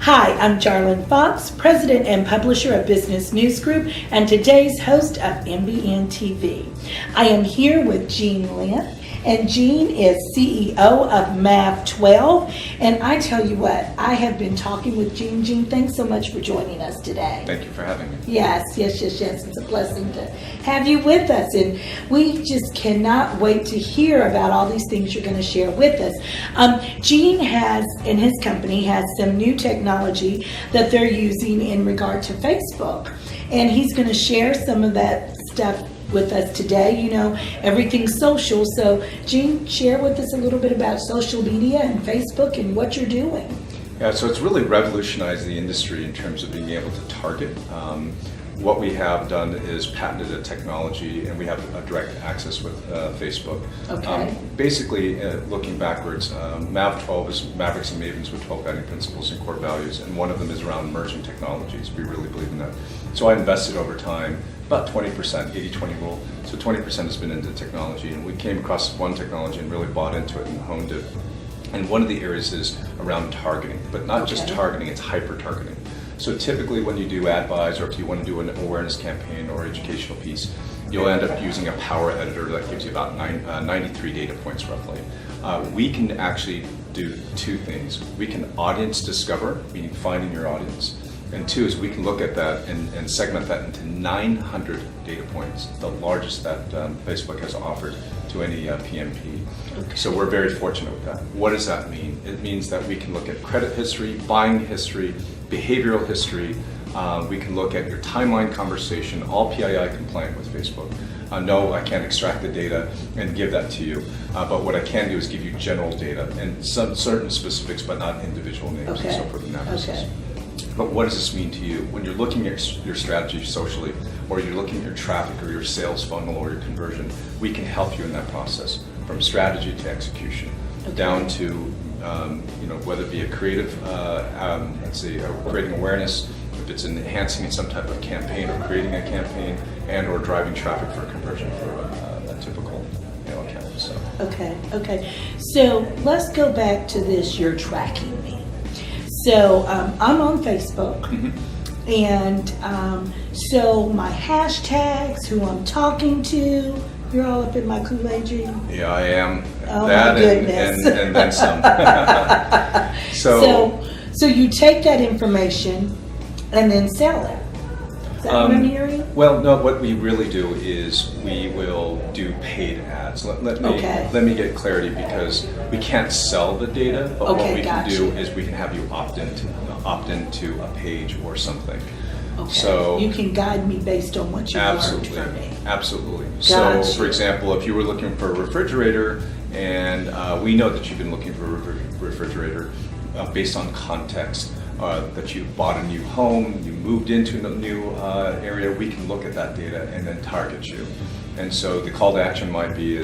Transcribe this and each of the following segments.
Hi, I'm Jarlyn Fox, President and Publisher of Business News Group, and today's host of MBN TV. I am here with Jean Lynn, and Jean is CEO of MAV12. And I tell you what, I have been talking with Jean. Jean, thanks so much for joining us today. Thank you for having me. Yes. It's a blessing to have you with us. And we just cannot wait to hear about all these things you're going to share with us. Jean has, in his company, has some new technology that they're using in regard to Facebook. And he's going to share some of that stuff with us today. You know, everything's social. So, Jean, share with us a little bit about social media and Facebook and what you're doing. Yeah, so it's really revolutionized the industry in terms of being able to target. What we have done is patented a technology, and we have a direct access with Facebook. Okay. Basically, looking backwards, MAV12 is Mavericks and Mavens with 12 guiding principles and core values, and one of them is around emerging technologies. We really believe in that. So I invested over time, about 20%, 80-20 rule. So 20% has been into technology, and we came across one technology and really bought into it and honed it. And one of the areas is around targeting, but not just targeting, it's hyper-targeting. So typically when you do ad buys, or if you want to do an awareness campaign or educational piece, you'll end up using a power editor that gives you about 93 data points roughly. We can actually do two things. We can audience discover, meaning finding your audience. And two is we can look at that and segment that into 900 data points, the largest that Facebook has offered to any PMP. Okay. So we're very fortunate with that. What does that mean? It means that we can look at credit history, buying history, behavioral history. We can look at your timeline conversation, all PII compliant with Facebook. No, I can't extract the data and give that to you, but what I can do is give you general data and some certain specifics, but not individual names and so forth and that business. But what does this mean to you? When you're looking at your strategy socially, or you're looking at your traffic or your sales funnel or your conversion, we can help you in that process, from strategy to execution, down to whether it be a creative, creating awareness, if it's enhancing in some type of campaign or creating a campaign, and or driving traffic for conversion for a typical account. So. Okay. So let's go back to this. You're tracking me. So I'm on Facebook, and so my hashtags, who I'm talking to, you're all up in my Kool-Aid, Jean? Yeah, I am. Oh, that my goodness. and then some. So you take that information and then sell it. Is that what I'm hearing? Well, no, what we really do is we will do paid ads. Let me get clarity, because we can't sell the data, but what we can do is we can have you opt into a page or something. Okay. So you can guide me based on what you learned from me. Absolutely. Gotcha. So, for example, if you were looking for a refrigerator, and we know that you've been looking for a refrigerator based on context, that you bought a new home, you moved into a new area, we can look at that data and then target you. And so the call to action might be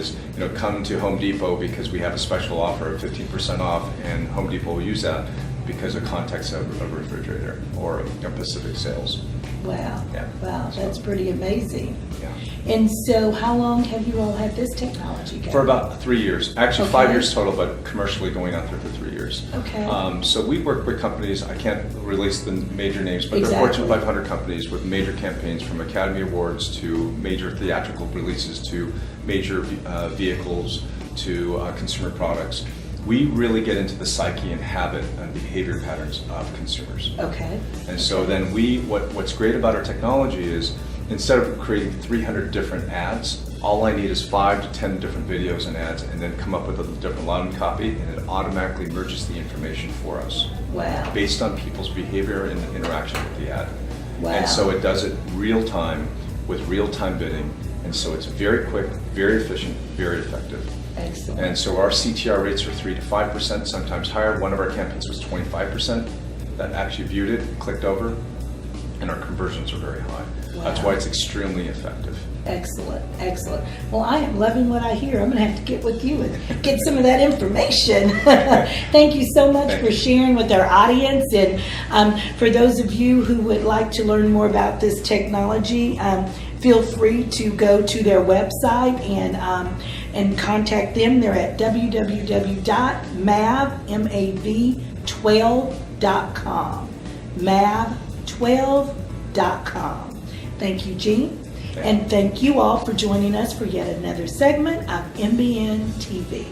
come to Home Depot because we have a special offer of 15% off, and Home Depot will use that because of context of a refrigerator or Pacific sales. Wow. Yeah. Wow, that's pretty amazing. Yeah. And so how long have you all had this technology going? For about 3 years. Actually, 5 years total, but commercially going out there for 3 years. Okay. So we work with companies, I can't release the major names, but they're Fortune 500 companies with major campaigns, from Academy Awards to major theatrical releases to major vehicles to consumer products. We really get into the psyche and habit and behavior patterns of consumers. Okay. And so then what's great about our technology is, instead of creating 300 different ads, all I need is 5 to 10 different videos and ads, and then come up with a different line copy, and it automatically merges the information for us. Wow. Based on people's behavior and interaction with the ad. Wow. And so it does it real time with real time bidding, and so it's very quick, very efficient, very effective. Excellent. And so our CTR rates are 3 to 5%, sometimes higher. One of our campaigns was 25% that actually viewed it, clicked over, and our conversions are very high. Wow. That's why it's extremely effective. Excellent. Well, I am loving what I hear. I'm going to have to get with you and get some of that information. Thank you so much for sharing with our audience. And for those of you who would like to learn more about this technology, feel free to go to their website and contact them. They're at www.mav12 mav12.com. mav12.com. Thank you, Jean. And thank you all for joining us for yet another segment of MBN TV.